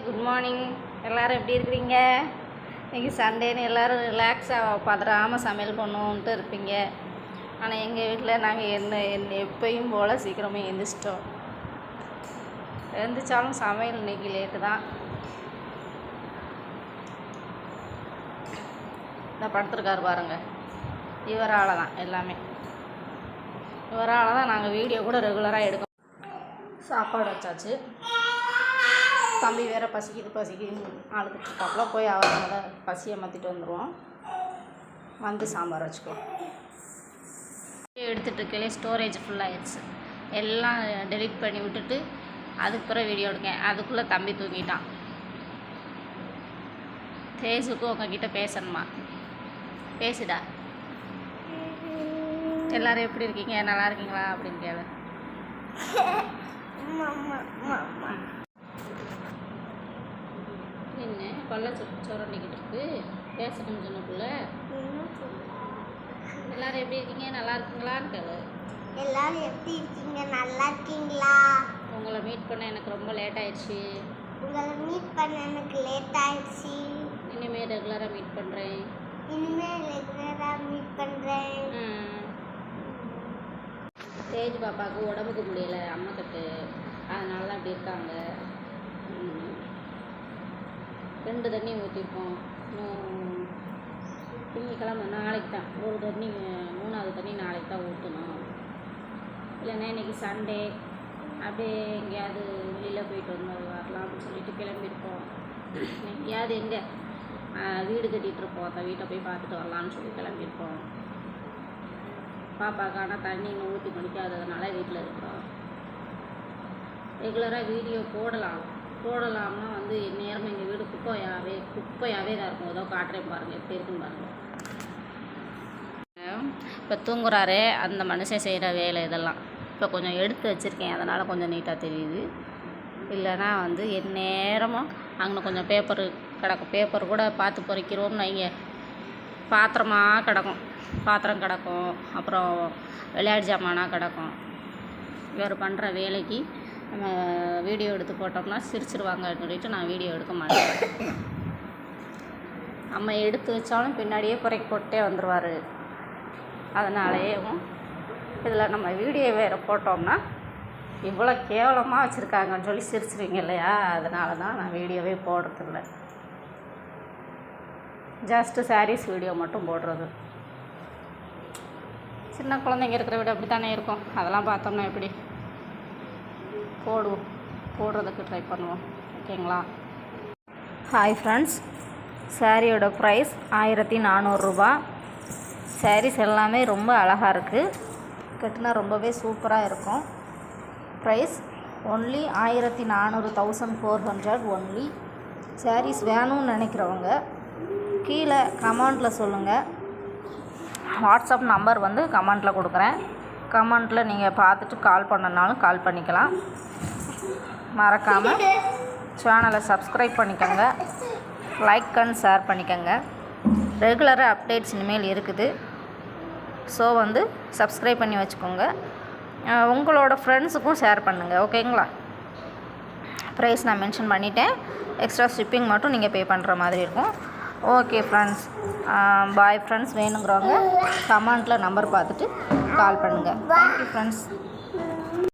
Good morning. எல்லோரும் எப்படி இருக்கிறீங்க? இன்றைக்கி சண்டேன்னு எல்லோரும் ரிலாக்ஸாக பதறாமல் சமையல் பண்ணுவோன்ட்டு இருப்பீங்க. ஆனால் எங்கள் வீட்டில் நாங்கள் எப்பயும் போல் சீக்கிரமே எழுந்திரிச்சிட்டோம். எழுந்திரிச்சாலும் சமையல் இன்றைக்கி லேட்டு தான். இந்த படுத்துருக்காரு பாருங்கள், இவரால் தான் எல்லாமே. இவரால் தான் நாங்கள் வீடியோ கூட ரெகுலராக எடுக்கோம். சாப்பாடு வச்சாச்சு. தம்பி வேறு பசிக்குதுன்னு ஆளுக்கிட்டுருக்காப்புல. போய் அவரோட பசியை மாற்றிட்டு வந்துடுவோம். வந்து சாம்பார் வச்சுக்குவோம். எடுத்துகிட்டு இருக்கையிலே ஸ்டோரேஜ் ஃபுல்லாகிடுச்சு. எல்லாம் டெலிட் பண்ணி விட்டுட்டு அதுக்கு பிறகு வீடியோ எடுக்கேன். அதுக்குள்ளே தம்பி தூங்கிட்டான். ஃபேஸுக்கு உங்ககிட்ட பேசணுமா? பேசுடா. எல்லோரும் எப்படி இருக்கீங்க? நல்லா இருக்கீங்களா அப்படின்னு கேளு. என்ன கொல்ல சொரண்டிக்கிட்டு இருக்கு? பேசணும் சொன்னக்குள்ள. எல்லாரும் எப்படி இருக்கீங்க? நல்லா இருக்கீங்களான்னு கேளு. எல்லாரும் எப்படி இருக்கீங்க? நல்லா இருக்கீங்களா? உங்களை மீட் பண்ண எனக்கு ரொம்ப லேட் ஆயிடுச்சு. உங்களை மீட் பண்ண எனக்கு லேட் ஆயிடுச்சு. இனிமேல் ரெகுலராக மீட் பண்ணுறேன். தேஜ் பாப்பாவுக்கு உடம்புக்கு முடியல, அம்மாக்கிட்ட. அதனால தான் அப்படி இருக்காங்க. 2 தண்ணி ஊற்றிருக்கோம். இன்னும் திங்கக்கிழமை நாளைக்கு தான் ஒரு தண்ணி, 3வது தண்ணி நாளைக்கு தான் ஊற்றணும். இல்லைன்னா இன்றைக்கி சண்டே அப்படியே எங்கேயாவது வெளியில் போயிட்டு வரலாம் அப்படின்னு சொல்லிட்டு கிளம்பியிருக்கோம். எங்கேயாவது எங்கே வீடு கட்டிகிட்ருப்போம், அந்த வீட்டை போய் பார்த்துட்டு வரலான்னு சொல்லி கிளம்பியிருக்கோம். பாப்பாக்கான தண்ணி இன்னும் ஊற்றி முடிக்காததுனால வீட்டில் இருக்கிறோம். ரெகுலராக வீடியோ போடலாம்னா வந்து நேரமாக எங்கள் வீடு குப்பையாகவே தான் இருக்கும். ஏதோ காட்டுறேன் பாருங்கள், எப்படி இருக்குன்னு பாருங்கள். இப்போ தூங்குறாரு அந்த மனுஷன் செய்கிற வேலை இதெல்லாம். இப்போ கொஞ்சம் எடுத்து வச்சுருக்கேன், அதனால் கொஞ்சம் நீட்டாக தெரியுது. இல்லைனா வந்து எந்நேரமும் அங்கே கொஞ்சம் பேப்பர் கிடக்கும். பேப்பர் கூட பார்த்து பொறிக்கிறோம்னு வைங்க, பாத்திரம் கிடக்கும். அப்புறம் விளையாட்டு ஜாமானாக கிடக்கும். இவர் பண்ணுற வேலைக்கு நம்ம வீடியோ எடுத்து போட்டோம்னா சிரிச்சிருவாங்கன்னு சொல்லிட்டு நான் வீடியோ எடுக்க மாட்டேன். நம்ம எடுத்து வச்சாலும் பின்னாடியே குறைக்கு போட்டே வந்துடுவார். அதனாலேயும் இதில் நம்ம வீடியோ வேறு போட்டோம்னா இவ்வளோ கேவலமாக வச்சுருக்காங்கன்னு சொல்லி சிரிச்சிருவீங்க இல்லையா? அதனால தான் நான் வீடியோவே போடுறதில்ல. ஜஸ்ட்டு சாரீஸ் வீடியோ மட்டும் போடுறது. சின்ன குழந்தைங்க இருக்கிற வீடு அப்படி தானே இருக்கும். அதெல்லாம் பார்த்தோம்னா எப்படி போடுறதுக்கு ட்ரை பண்ணுவோம். ஓகேங்களா? ஹாய் ஃப்ரெண்ட்ஸ், சாரியோட ப்ரைஸ் 1400 ரூபா. சாரீஸ் எல்லாமே ரொம்ப அழகாக இருக்குது. கட்டினா ரொம்பவே சூப்பராக இருக்கும். Price only 1400 only. சாரீஸ் வேணும்னு நினைக்கிறவங்க கீழே கமெண்ட்டில் சொல்லுங்கள். வாட்ஸ்அப் நம்பர் வந்து கமெண்ட்டில் கொடுக்குறேன். கமெண்ட்டில் நீங்கள் பார்த்துட்டு கால் பண்ணனாலும் கால் பண்ணிக்கலாம். மறக்காமல் சேனலை சப்ஸ்கிரைப் பண்ணிக்கோங்க, லைக் அண்ட் ஷேர் பண்ணிக்கோங்க. ரெகுலராக அப்டேட்ஸ் இனிமேல் இருக்குது. ஸோ வந்து சப்ஸ்கிரைப் பண்ணி வச்சுக்கோங்க. உங்களோட ஃப்ரெண்ட்ஸுக்கும் ஷேர் பண்ணுங்கள். ஓகேங்களா? ப்ரைஸ் நான் மென்ஷன் பண்ணிட்டேன். எக்ஸ்ட்ரா ஷிப்பிங் மட்டும் நீங்கள் பே பண்ணுற மாதிரி இருக்கும். Okay friends, bye friends. வேணுங்கிறவங்க கமெண்ட்டில் நம்பர் பார்த்துட்டு கால் பண்ணுங்கள். Thank you friends.